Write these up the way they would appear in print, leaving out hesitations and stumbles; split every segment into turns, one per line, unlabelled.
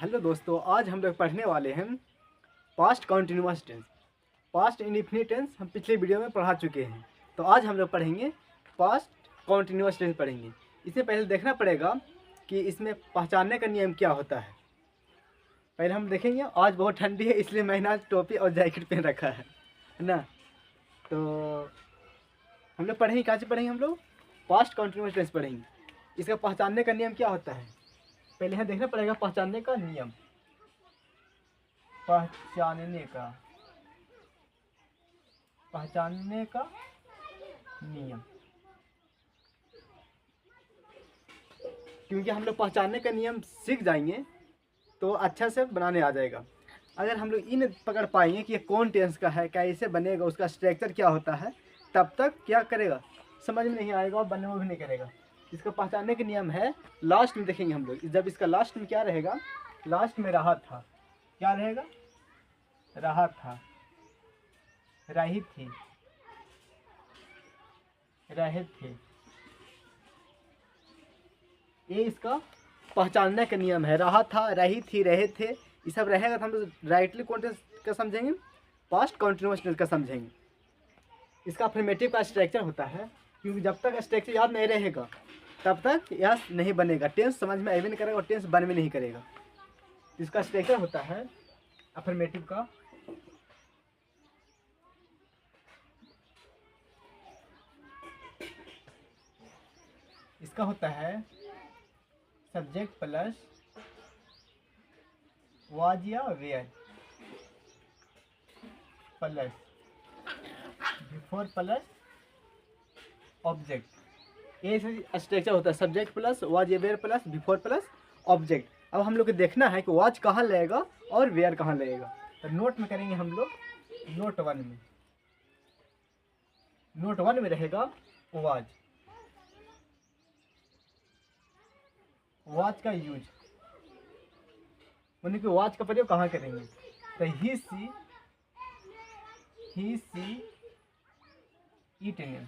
Hello दोस्तों, आज हम लोग पढ़ने वाले हैं past continuous tense. Past indefinite tense हम पिछले वीडियो में पढ़ा चुके हैं, तो आज हम लोग पढ़ेंगे पास्ट कॉन्टिन्यूअस टेंस पढ़ेंगे। इससे पहले देखना पड़ेगा कि इसमें पहचानने का नियम क्या होता है। पहले हम देखेंगे। आज बहुत ठंडी है इसलिए मैंने आज टोपी और जैकेट पहन रखा है ना। तो हम लोग पढ़ेंगे, कहाँ से पढ़ेंगे? हम लोग पास्ट कॉन्टिन्यूअस टेंस पढ़ेंगे। इसका पहचानने का नियम क्या होता है पहले हमें देखना पड़ेगा। पहचानने का नियम, पहचानने का नियम, क्योंकि हम लोग पहचानने का नियम सीख जाएंगे तो अच्छा से बनाने आ जाएगा। अगर हम लोग इन पकड़ पाएंगे कि ये कौन टेंस का है, कैसे बनेगा, उसका स्ट्रक्चर क्या होता है, तब तक क्या करेगा समझ में नहीं आएगा और बनने में भी नहीं करेगा। इसका पहचानने का नियम है, लास्ट में देखेंगे हम लोग। जब इसका लास्ट में क्या रहेगा, लास्ट में रहा था, क्या रहेगा? रहा था, रही थी, रहे थे। ये इसका पहचानने का नियम है। रहा था, रही थी, रहे थे, ये सब रहेगा तो हम लोग राइटली कौन टेंस का समझेंगे, पास्ट कॉन्टिन्यूअस टेंस का समझेंगे। इसका अफर्मेटिव का स्ट्रक्चर होता है, क्योंकि जब तक स्ट्रक्चर याद नहीं रहेगा तब तक यह नहीं बनेगा, टेंस समझ में आए भी नहीं करेगा और टेंस बन भी नहीं करेगा। इसका स्ट्रक्चर होता है अफर्मेटिव का, इसका होता है सब्जेक्ट प्लस वाज या were plus before plus object. ये स्ट्रक्चर होता है, सब्जेक्ट प्लस वाज या were plus before plus object. अब हम लोग को देखना है कि वाज कहाँ लगेगा और वेयर कहाँ लगेगा। तो नोट में करेंगे हम लोग, नोट वन में, नोट वन में रहेगा वाज, वाच का यूज, यानी कि वाच का प्रयोग कहाँ करेंगे। तो ही सी ईट नेम,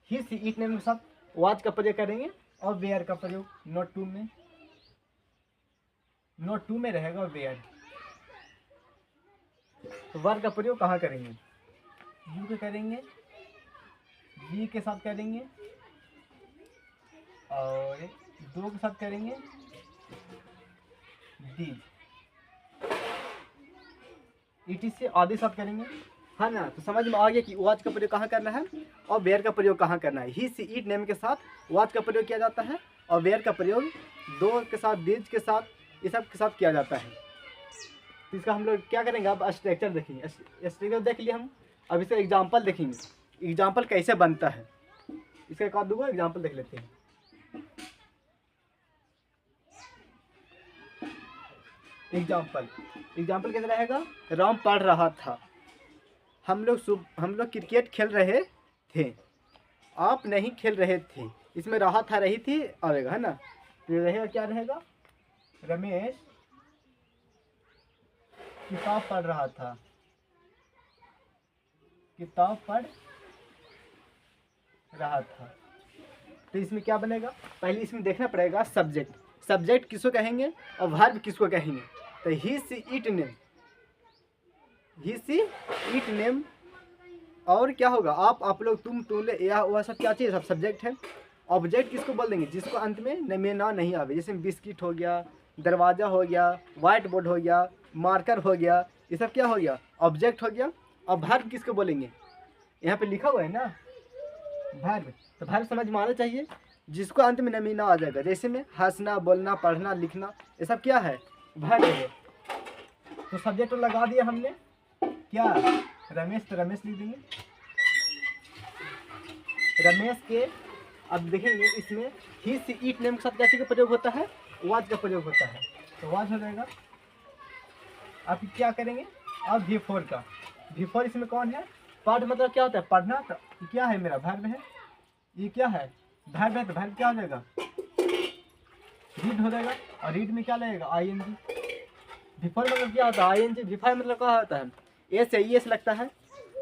ही सी ईट नेम के साथ वाच का प्रयोग करेंगे। और वेयर का प्रयोग नोट टू में, नोट टू में रहेगा वेयर। तो वर का प्रयोग कहाँ करेंगे, यू के करेंगे, वी के साथ करेंगे और दो के साथ करेंगे दी, ईटी से आधे साथ करेंगे, है ना। तो समझ में आ गया कि वाच का प्रयोग कहाँ करना है और वेयर का प्रयोग कहाँ करना है। ही सी ईट नेम के साथ वाच का प्रयोग किया जाता है और वेयर का प्रयोग दो के साथ, दीज के साथ, ये सब के साथ किया जाता है। तो इसका हम लोग क्या करेंगे, अब स्ट्रक्चर देखेंगे। स्ट्रक्चर देख लिया हम, अब इसका एग्जाम्पल देखेंगे, एग्जाम्पल कैसे बनता है। इसका एक आध दो एग्जाम्पल देख लेते हैं। एग्जाम्पल कैसे रहेगा, राम पढ़ रहा था, हम लोग क्रिकेट खेल रहे थे, आप नहीं खेल रहे थे। इसमें रहा था, रही थी आएगा, है ना। तो रहेगा, क्या रहेगा, रमेश किताब पढ़ रहा था, किताब पढ़ रहा था। तो इसमें क्या बनेगा, पहले इसमें देखना पड़ेगा सब्जेक्ट, सब्जेक्ट किसको कहेंगे और वर्ब किसको कहेंगे। तो ही सी ईट नेम, ही सी ईट नेम, और क्या होगा, आप लोग, तुम, तुमले, या वह सब क्या चीज़, सब सब्जेक्ट है। ऑब्जेक्ट किसको बोल देंगे, जिसको अंत में में ना नहीं आवे, जैसे बिस्किट हो गया, दरवाज़ा हो गया, वाइट बोर्ड हो गया, मार्कर हो गया, ये सब क्या हो गया, ऑब्जेक्ट हो गया। और वर्ब किसको बोलेंगे, यहाँ पे लिखा हुआ है ना वर्ब, तो वर्ब समझ में आना चाहिए, जिसको अंत में नमी ना आ जाएगा। जैसे में हंसना, बोलना, पढ़ना, लिखना, ये सब क्या है, वर्ब है। तो सब्जेक्ट लगा दिया हमने, क्या, रमेश, तो रमेश लिख देंगे, रमेश के। अब देखेंगे इसमें ही सी ईट नेम के साथ क्या का प्रयोग होता है, वाज का प्रयोग होता है, तो वाज हो जाएगा। अब क्या करेंगे, अब बिफोर का, बिफोर इसमें कौन है, पढ़, मतलब क्या होता है, पढ़ना। तो क्या है, मेरा वर्ब है, ये क्या है, वर्ब है, तो वर्ब क्या हो जाएगा, रीड हो जाएगा। और रीड में क्या लगेगा, आईएनजी। बिफोर मतलब क्या होता है, आईएनजी। बिफोर मतलब क्या होता है, ए से ई एस लगता है।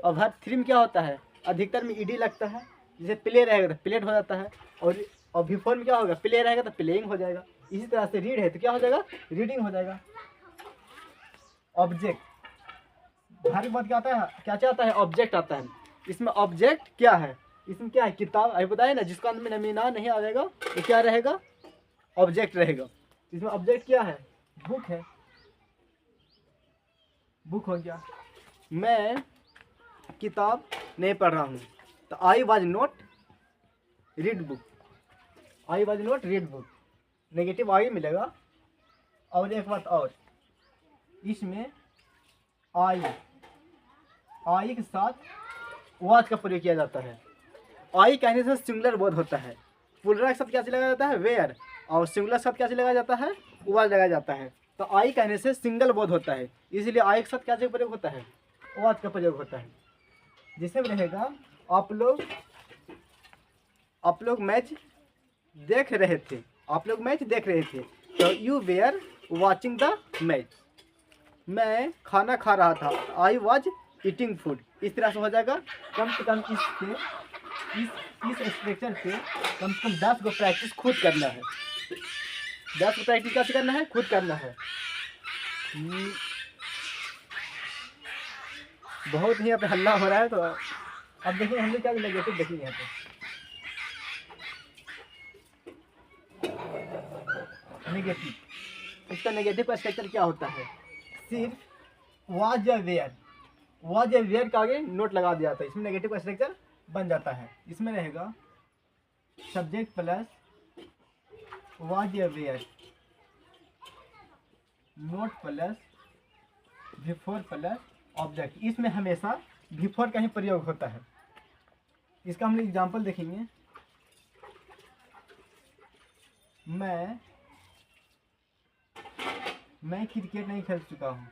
और वर्ब थ्री में क्या होता है, अधिकतर में ईडी लगता है। जैसे प्ले रहेगा तो प्लेट हो जाता है, और और बिफोर में क्या होगा, प्ले रहेगा तो प्लेइंग हो जाएगा। इसी तरह से रीड है तो क्या हो जाएगा, रीडिंग हो जाएगा। ऑब्जेक्ट, भारी बात क्या आता है, क्या आता है, ऑब्जेक्ट आता है। इसमें ऑब्जेक्ट क्या है, इसमें क्या है, किताब, अभी बताया ना, जिसका अंत में नमीना नहीं आ जाएगा तो क्या रहेगा, ऑब्जेक्ट रहेगा। इसमें ऑब्जेक्ट क्या है, बुक है, बुक हो गया। मैं किताब नहीं पढ़ रहा हूँ तो I was not read book, I was not read book, negative I मिलेगा। और एक बात और, इसमें आई के साथ वाज का प्रयोग किया जाता है। आई कहने से सिंगुलर बोध होता है, प्लुरल के साथ क्या लगाया जाता है, वेयर, और सिंगुलर के साथ क्या लगाया जाता है, वाज लगाया जाता है। तो आई कहने से सिंगल बोध होता है, इसलिए आई के साथ क्या प्रयोग होता है, वाज का प्रयोग होता है। जिसमें रहेगा आप लोग मैच देख रहे थे, आप लोग मैच देख रहे थे, तो you were watching the match. मैं खाना खा रहा था, आई वॉज ईटिंग फूड। इस तरह से हो जाएगा। कम से कम इस स्ट्रक्चर पे कम से कम 10 को प्रैक्टिस खुद करना है, 10 को प्रैक्टिस कैसे करना है, खुद करना है। बहुत ही यहाँ पे हल्ला हो रहा है, तो अब देखिए हमने क्या नेगेटिव देखेंगे यहाँ पे। नेगेटिव, इसका नेगेटिव का स्ट्रक्चर क्या होता है, सिर्फ वाज या वेयर, वाज या वेयर का आगे नोट लगा दिया जाता है, इसमें नेगेटिव का स्ट्रक्चर बन जाता है। इसमें रहेगा सब्जेक्ट प्लस वाज या were, not plus before plus object. इसमें हमेशा बिफोर का ही प्रयोग होता है। इसका हम एग्जांपल देखेंगे। मैं क्रिकेट नहीं खेल चुका हूँ,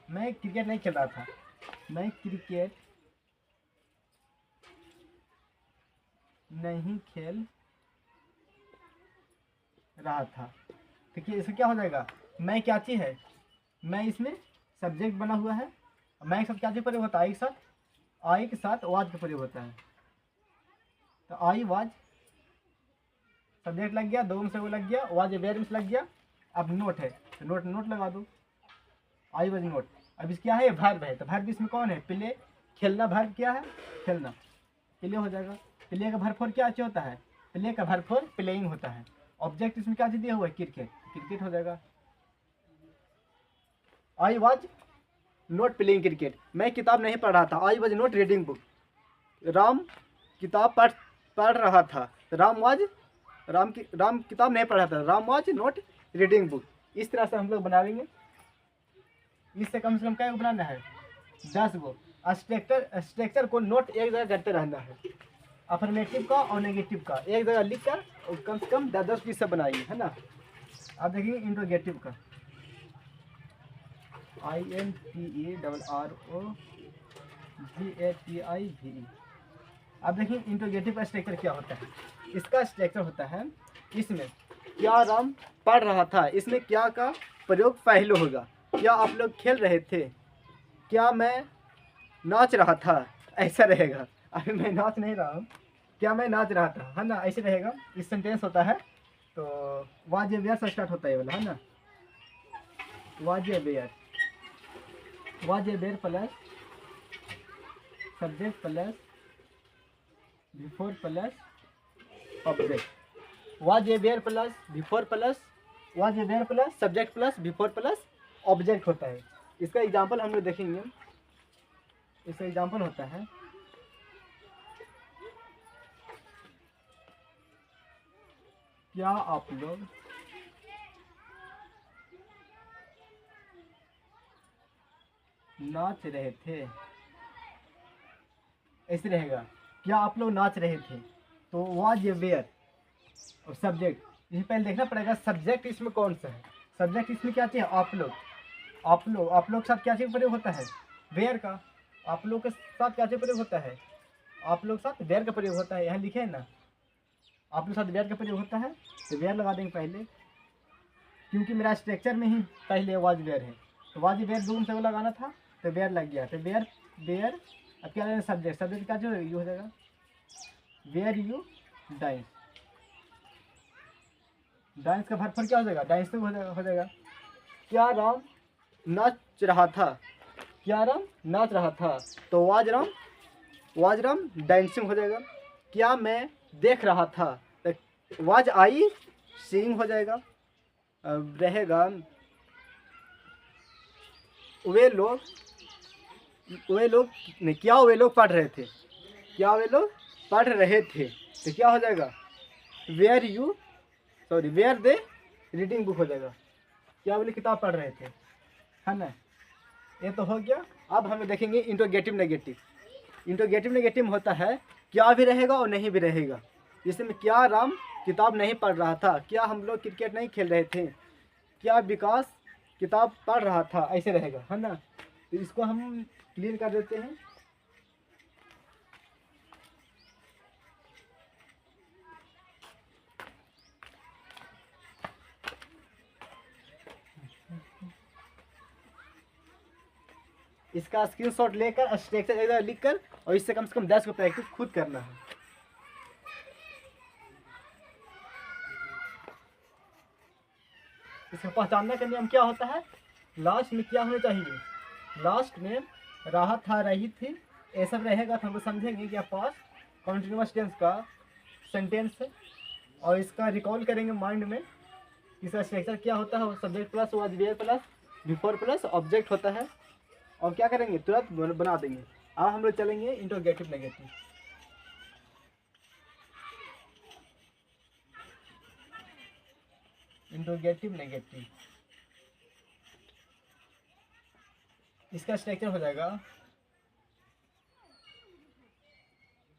मैं क्रिकेट नहीं खेल रहा था, मैं क्रिकेट नहीं खेल रहा था। देखिए इसमें क्या हो जाएगा, मैं क्या चीज़ है, मैं इसमें सब्जेक्ट बना हुआ है, मैं के साथ क्या चीज़ प्रयोग होता है, आई के साथ वाज का प्रयोग होता है। तो आई वाज सब्जेक्ट लग गया, दो में से वो लग गया, वाज वेयर में से लग गया। अब नोट है तो नोट लगा दो, आई वाज नोट। अब इस क्या है, वर्ब है, तो वर्ब इसमें कौन है, प्ले, खेलना वर्ब क्या है, खेलना, प्ले हो जाएगा। प्ले का वर्ब फॉर क्या होता है, प्ले का वर्ब फॉर प्लेइंग होता है। ऑब्जेक्ट इसमें क्या दिया हुआ है, क्रिकेट हो जाएगा। I was not playing cricket, मैं किताब नहीं पढ़ रहा था, I was not reading book. Ram किताब पढ़ रहा था, राम किताब नहीं पढ़ रहा था, Ram was not reading book. इस तरह से हम लोग बनाएंगे। इससे कम से कम क्या बनाना है, 10 गो स्ट्रक्चर को नोट एक जगह करते रहना है। अफर्मेटिव का और नेगेटिव का एक जगह लिख कर और कम से कम 10 पीस से बनाइए, है ना। अब देखेंगे इंट्रोगेटिव का, INTERROGATIVE। अब देखिए इंट्रोगेटिव का स्ट्रक्चर क्या होता है। इसका स्ट्रक्चर होता है, इसमें क्या राम पढ़ रहा था, इसमें क्या का प्रयोग पहले होगा। क्या आप लोग खेल रहे थे, क्या मैं नाच रहा था, ऐसा रहेगा। अभी मैं नाच नहीं रहा हूँ, क्या मैं नाच रहा था, है ना, ऐसे रहेगा। इस सेंटेंस होता है तो वाज वेयर से स्टार्ट होता है वाला, है ना। Was were plus subject plus before plus object, was were plus before plus was were plus subject plus before plus object होता है। इसका एग्जांपल हम लोग देखेंगे। इसका एग्जांपल होता है, क्या आप लोग नाच रहे थे, ऐसे रहेगा। क्या आप लोग नाच रहे थे, तो वाज वेयर और सब्जेक्ट, इसे पहले देखना पड़ेगा सब्जेक्ट इसमें कौन सा है। सब्जेक्ट इसमें क्या चाहिए, आप लोग के साथ क्या चीज़ प्रयोग होता है, वेयर का। आप लोग के साथ क्या चीज़ प्रयोग होता है, आप लोग के साथ वेयर का प्रयोग होता है। यहाँ लिखे है ना, आप लोग के साथ वेयर का प्रयोग होता है, तो वेयर लगा देंगे पहले, क्योंकि मेरा स्ट्रक्चर में ही पहले वाज वेयर है, तो वाज वेयर दूर से वो लगाना था, तो वेयर लग गया। तो वेयर अब क्या लेना, सब्जेक्ट का जो यू हो जाएगा, वेयर यू डांस, डांस का वर्ब फॉर्म क्या हो जाएगा, डांसिंग हो जाएगा। क्या राम नाच रहा था, क्या राम नाच रहा था, तो वाज राम डांसिंग हो जाएगा। क्या मैं देख रहा था, तो वाज आई सीइंग हो जाएगा। अब रहेगा वे लोग नहीं, क्या वे लोग पढ़ रहे थे, क्या वे लोग पढ़ रहे थे, तो क्या हो जाएगा, वेयर दे रीडिंग बुक हो जाएगा। क्या बोले किताब पढ़ रहे थे, है ना। ये तो हो गया। अब हम देखेंगे इंट्रोगेटिव नेगेटिव। इंट्रोगेटिव नेगेटिव होता है क्या भी रहेगा और नहीं भी रहेगा। जिसमें क्या राम किताब नहीं पढ़ रहा था, क्या हम लोग क्रिकेट नहीं खेल रहे थे, क्या विकास किताब पढ़ रहा था, ऐसे रहेगा, है ना। तो इसको हम क्लियर कर देते हैं। इसका स्क्रीनशॉट लेकर स्ट्रक्चर इधर लिख कर और इससे कम से कम 10 को प्रैक्टिस खुद करना है। इसको पहचानने का नियम क्या होता है, लास्ट में क्या होना चाहिए, लास्ट में राहत था रही थी, ये सब रहेगा तो हम लोग समझेंगे कि पास्ट कॉन्टिन्यूअस टेंस का सेंटेंस है। और इसका रिकॉल करेंगे माइंड में। इसका स्ट्रक्चर क्या होता है, subject plus was were plus before plus object होता है। और क्या करेंगे, तुरंत बना देंगे। अब हम लोग चलेंगे इंट्रोगेटिव नेगेटिव। इंट्रोगेटिव नेगेटिव इसका स्ट्रक्चर हो जाएगा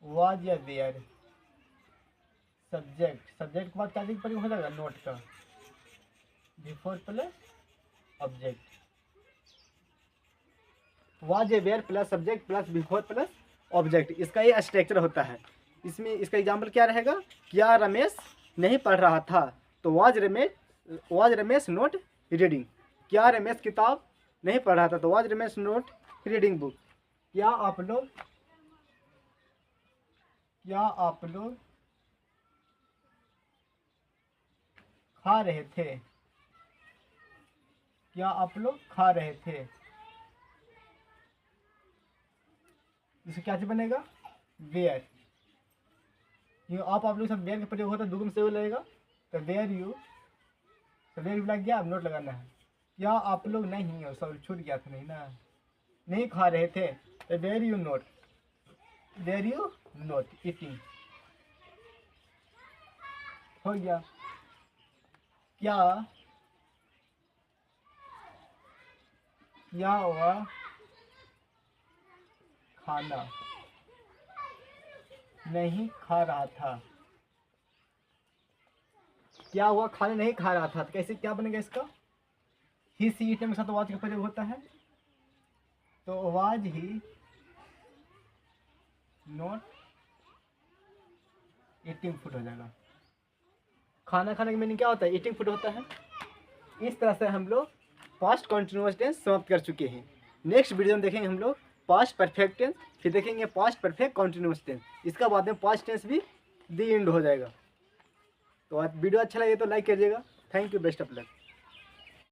वाज या वेयर, सब्जेक्ट के बाद क्या प्रयोग हो जाएगा, नोट का, before plus object, was a were plus subject plus before plus object. इसका ये स्ट्रक्चर होता है। इसमें इसका एग्जाम्पल क्या रहेगा, क्या रमेश नहीं पढ़ रहा था, तो वाज रमेश नोट रीडिंग। क्या रमेश किताब नहीं पढ़ रहा था, तो was Ramesh note reading book. क्या आप लोग खा रहे थे, क्या आप लोग खा रहे थे। इससे क्या चीज बनेगा, वेयर। ये आप लोग सब वेयर का प्रयोग होता है, दुगुम से वो लगेगा, तो वेयर यू, तो वेयर लग गया, अब नोट लगाना है। क्या आप लोग नहीं हो, सब छूट गया था, नहीं ना, नहीं खा रहे थे, तो वेयर यू नोट ईटिंग हो गया। क्या वह खाना नहीं खा रहा था, क्या हुआ खाना नहीं खा रहा था, तो कैसे क्या बनेगा इसका, ही सी इट के साथ वाज का प्रयोग होता है, तो was he not eating food हो जाएगा। खाना खाने का मीनिंग क्या होता है, ईटिंग फूड होता है। इस तरह से हम लोग पास्ट कॉन्टिन्यूअस टेंस समाप्त कर चुके हैं। नेक्स्ट वीडियो में देखेंगे हम लोग पास्ट परफेक्ट टेंस, फिर देखेंगे पास्ट परफेक्ट कॉन्टिन्यूअस टेंस। इसका बाद में पास्ट टेंस भी दी एंड हो जाएगा। तो वीडियो अच्छा लगे तो लाइक कीजिएगा। Thank you, best of luck.